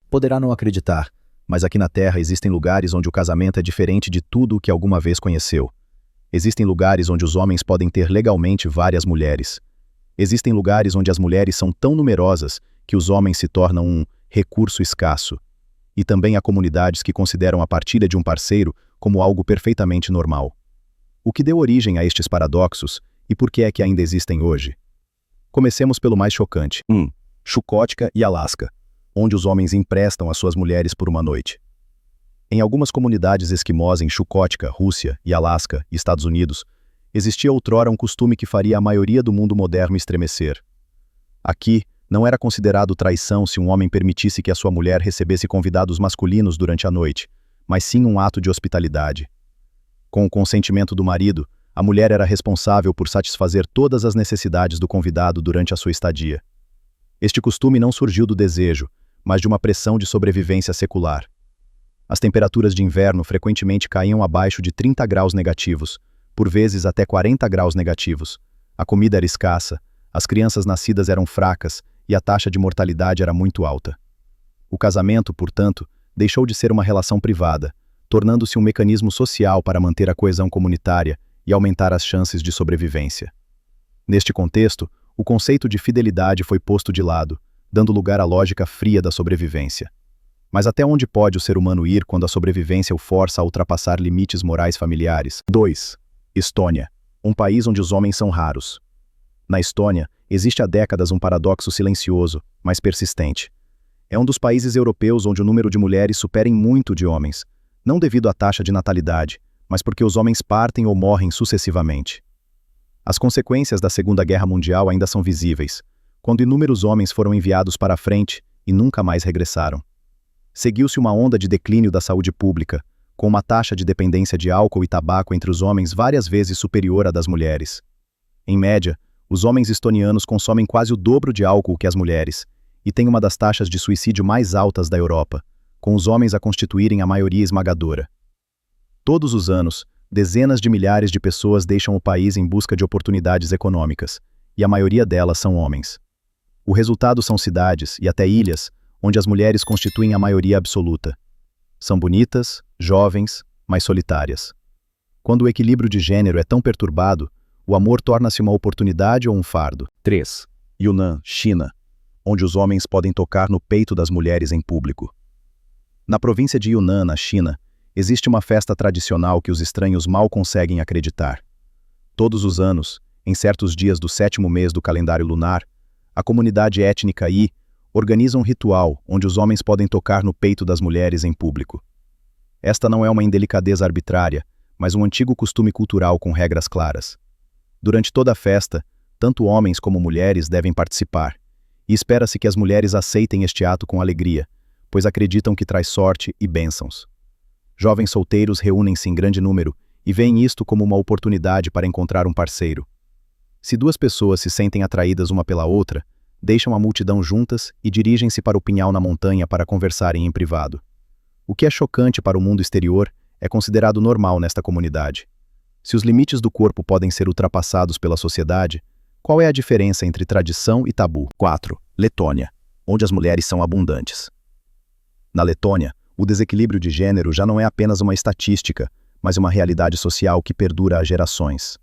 Poderá não acreditar, mas aqui na Terra existem lugares onde o casamento é diferente de tudo o que alguma vez conheceu. Existem lugares onde os homens podem ter legalmente várias mulheres. Existem lugares onde as mulheres são tão numerosas que os homens se tornam um recurso escasso. E também há comunidades que consideram a partilha de um parceiro como algo perfeitamente normal. O que deu origem a estes paradoxos e por que é que ainda existem hoje? Comecemos pelo mais chocante. Chukotka e Alasca, onde os homens emprestam as suas mulheres por uma noite. Em algumas comunidades esquimós em Chukotka, Rússia, e Alasca, Estados Unidos, existia outrora um costume que faria a maioria do mundo moderno estremecer. Aqui, não era considerado traição se um homem permitisse que a sua mulher recebesse convidados masculinos durante a noite, mas sim um ato de hospitalidade. Com o consentimento do marido, a mulher era responsável por satisfazer todas as necessidades do convidado durante a sua estadia. Este costume não surgiu do desejo, mas de uma pressão de sobrevivência secular. As temperaturas de inverno frequentemente caíam abaixo de 30 graus negativos, por vezes até 40 graus negativos. A comida era escassa, as crianças nascidas eram fracas e a taxa de mortalidade era muito alta. O casamento, portanto, deixou de ser uma relação privada, tornando-se um mecanismo social para manter a coesão comunitária e aumentar as chances de sobrevivência. Neste contexto, o conceito de fidelidade foi posto de lado, dando lugar à lógica fria da sobrevivência. Mas até onde pode o ser humano ir quando a sobrevivência o força a ultrapassar limites morais familiares? 2. Estônia, um país onde os homens são raros. Na Estônia, existe há décadas um paradoxo silencioso, mas persistente. É um dos países europeus onde o número de mulheres supera em muito de homens, não devido à taxa de natalidade, mas porque os homens partem ou morrem sucessivamente. As consequências da Segunda Guerra Mundial ainda são visíveis, quando inúmeros homens foram enviados para a frente e nunca mais regressaram. Seguiu-se uma onda de declínio da saúde pública, com uma taxa de dependência de álcool e tabaco entre os homens várias vezes superior à das mulheres. Em média, os homens estonianos consomem quase o dobro de álcool que as mulheres, e têm uma das taxas de suicídio mais altas da Europa, com os homens a constituírem a maioria esmagadora. Todos os anos, dezenas de milhares de pessoas deixam o país em busca de oportunidades econômicas, e a maioria delas são homens. O resultado são cidades, e até ilhas, onde as mulheres constituem a maioria absoluta. São bonitas, jovens, mas solitárias. Quando o equilíbrio de gênero é tão perturbado, o amor torna-se uma oportunidade ou um fardo. 3. Yunnan, China, onde os homens podem tocar no peito das mulheres em público. Na província de Yunnan, na China, existe uma festa tradicional que os estranhos mal conseguem acreditar. Todos os anos, em certos dias do 7º mês do calendário lunar, a comunidade étnica Yi organiza um ritual onde os homens podem tocar no peito das mulheres em público. Esta não é uma indelicadeza arbitrária, mas um antigo costume cultural com regras claras. Durante toda a festa, tanto homens como mulheres devem participar, e espera-se que as mulheres aceitem este ato com alegria, pois acreditam que traz sorte e bênçãos. Jovens solteiros reúnem-se em grande número e veem isto como uma oportunidade para encontrar um parceiro. Se duas pessoas se sentem atraídas uma pela outra, deixam a multidão juntas e dirigem-se para o pinhal na montanha para conversarem em privado. O que é chocante para o mundo exterior é considerado normal nesta comunidade. Se os limites do corpo podem ser ultrapassados pela sociedade, qual é a diferença entre tradição e tabu? 4. Letônia, onde as mulheres são abundantes. Na Letônia, o desequilíbrio de gênero já não é apenas uma estatística, mas uma realidade social que perdura há gerações.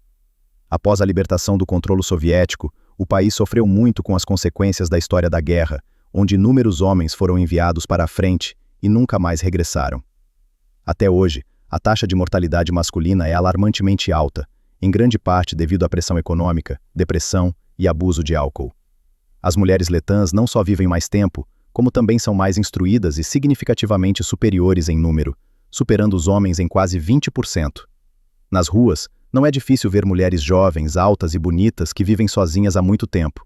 Após a libertação do controle soviético, o país sofreu muito com as consequências da história da guerra, onde inúmeros homens foram enviados para a frente e nunca mais regressaram. Até hoje, a taxa de mortalidade masculina é alarmantemente alta, em grande parte devido à pressão econômica, depressão e abuso de álcool. As mulheres letãs não só vivem mais tempo, como também são mais instruídas e significativamente superiores em número, superando os homens em quase 20%. Nas ruas, não é difícil ver mulheres jovens, altas e bonitas que vivem sozinhas há muito tempo.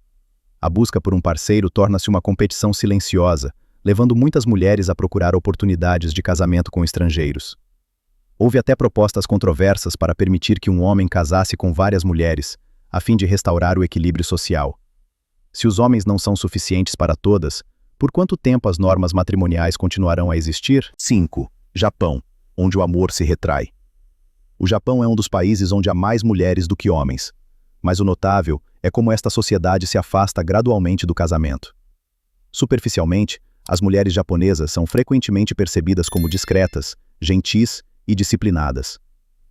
A busca por um parceiro torna-se uma competição silenciosa, levando muitas mulheres a procurar oportunidades de casamento com estrangeiros. Houve até propostas controversas para permitir que um homem casasse com várias mulheres, a fim de restaurar o equilíbrio social. Se os homens não são suficientes para todas, por quanto tempo as normas matrimoniais continuarão a existir? 5. Japão, onde o amor se retrai. O Japão é um dos países onde há mais mulheres do que homens. mas o notável é como esta sociedade se afasta gradualmente do casamento. Superficialmente, as mulheres japonesas são frequentemente percebidas como discretas, gentis e disciplinadas.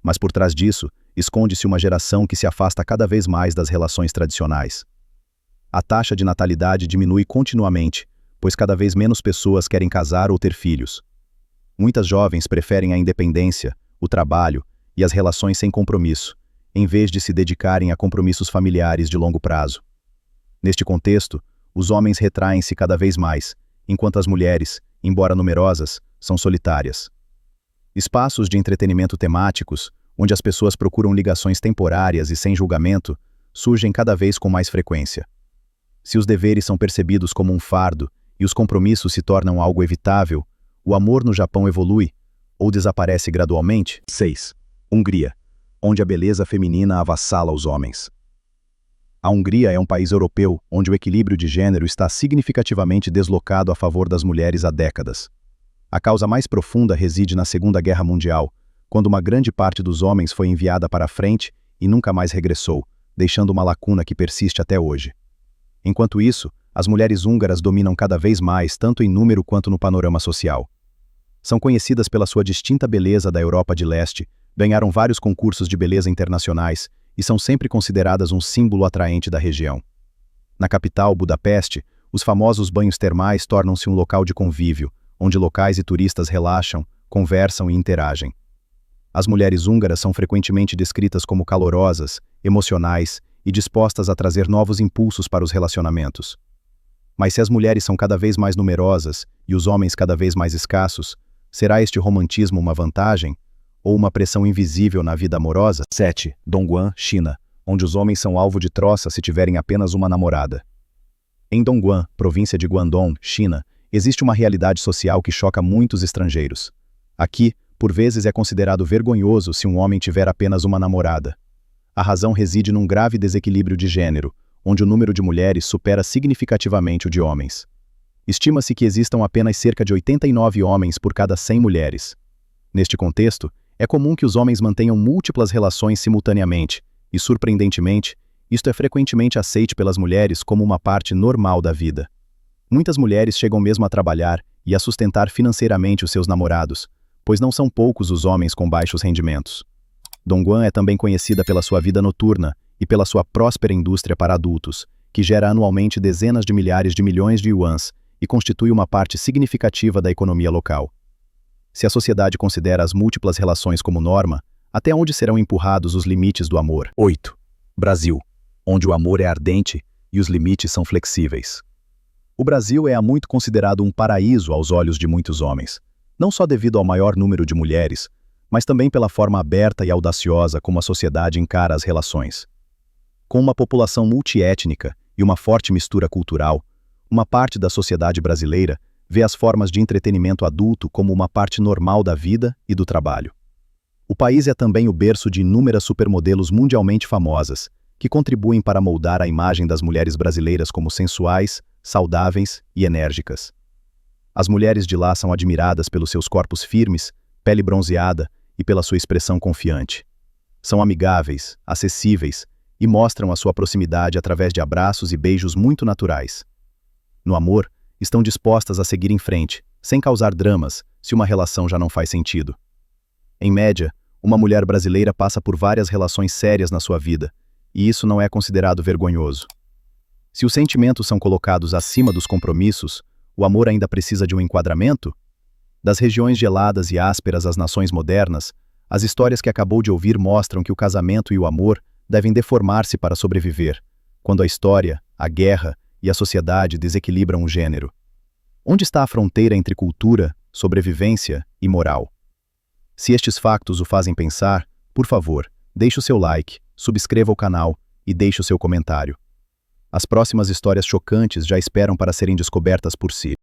Mas por trás disso, esconde-se uma geração que se afasta cada vez mais das relações tradicionais. A taxa de natalidade diminui continuamente, pois cada vez menos pessoas querem casar ou ter filhos. Muitas jovens preferem a independência, o trabalho e as relações sem compromisso, em vez de se dedicarem a compromissos familiares de longo prazo. Neste contexto, os homens retraem-se cada vez mais, enquanto as mulheres, embora numerosas, são solitárias. Espaços de entretenimento temáticos, onde as pessoas procuram ligações temporárias e sem julgamento, surgem cada vez com mais frequência. Se os deveres são percebidos como um fardo e os compromissos se tornam algo evitável, o amor no Japão evolui ou desaparece gradualmente. 6. Hungria, onde a beleza feminina avassala os homens. A Hungria é um país europeu onde o equilíbrio de gênero está significativamente deslocado a favor das mulheres há décadas. A causa mais profunda reside na Segunda Guerra Mundial, quando uma grande parte dos homens foi enviada para a frente e nunca mais regressou, deixando uma lacuna que persiste até hoje. Enquanto isso, as mulheres húngaras dominam cada vez mais, tanto em número quanto no panorama social. São conhecidas pela sua distinta beleza da Europa de Leste, ganharam vários concursos de beleza internacionais e são sempre consideradas um símbolo atraente da região. Na capital, Budapeste, os famosos banhos termais tornam-se um local de convívio, onde locais e turistas relaxam, conversam e interagem. As mulheres húngaras são frequentemente descritas como calorosas, emocionais e dispostas a trazer novos impulsos para os relacionamentos. Mas se as mulheres são cada vez mais numerosas e os homens cada vez mais escassos, será este romantismo uma vantagem ou uma pressão invisível na vida amorosa? 7. Dongguan, China, onde os homens são alvo de troça se tiverem apenas uma namorada. Em Dongguan, província de Guangdong, China, existe uma realidade social que choca muitos estrangeiros. Aqui, por vezes é considerado vergonhoso se um homem tiver apenas uma namorada. A razão reside num grave desequilíbrio de gênero, onde o número de mulheres supera significativamente o de homens. Estima-se que existam apenas cerca de 89 homens por cada 100 mulheres. Neste contexto, é comum que os homens mantenham múltiplas relações simultaneamente, e, surpreendentemente, isto é frequentemente aceito pelas mulheres como uma parte normal da vida. Muitas mulheres chegam mesmo a trabalhar e a sustentar financeiramente os seus namorados, pois não são poucos os homens com baixos rendimentos. Dongguan é também conhecida pela sua vida noturna e pela sua próspera indústria para adultos, que gera anualmente dezenas de milhares de milhões de yuans e constitui uma parte significativa da economia local. Se a sociedade considera as múltiplas relações como norma, até onde serão empurrados os limites do amor? 8. Brasil, onde o amor é ardente e os limites são flexíveis. O Brasil é há muito considerado um paraíso aos olhos de muitos homens, não só devido ao maior número de mulheres, mas também pela forma aberta e audaciosa como a sociedade encara as relações. Com uma população multiétnica e uma forte mistura cultural, uma parte da sociedade brasileira vê as formas de entretenimento adulto como uma parte normal da vida e do trabalho. O país é também o berço de inúmeras supermodelos mundialmente famosas, que contribuem para moldar a imagem das mulheres brasileiras como sensuais, saudáveis e enérgicas. As mulheres de lá são admiradas pelos seus corpos firmes, pele bronzeada e pela sua expressão confiante. São amigáveis, acessíveis e mostram a sua proximidade através de abraços e beijos muito naturais. No amor, estão dispostas a seguir em frente, sem causar dramas, se uma relação já não faz sentido. Em média, uma mulher brasileira passa por várias relações sérias na sua vida, e isso não é considerado vergonhoso. Se os sentimentos são colocados acima dos compromissos, o amor ainda precisa de um enquadramento? Das regiões geladas e ásperas às nações modernas, as histórias que acabou de ouvir mostram que o casamento e o amor devem deformar-se para sobreviver, quando a história, a guerra e a sociedade desequilibram o gênero. Onde está a fronteira entre cultura, sobrevivência e moral? Se estes factos o fazem pensar, por favor, deixe o seu like, subscreva o canal e deixe o seu comentário. As próximas histórias chocantes já esperam para serem descobertas por si.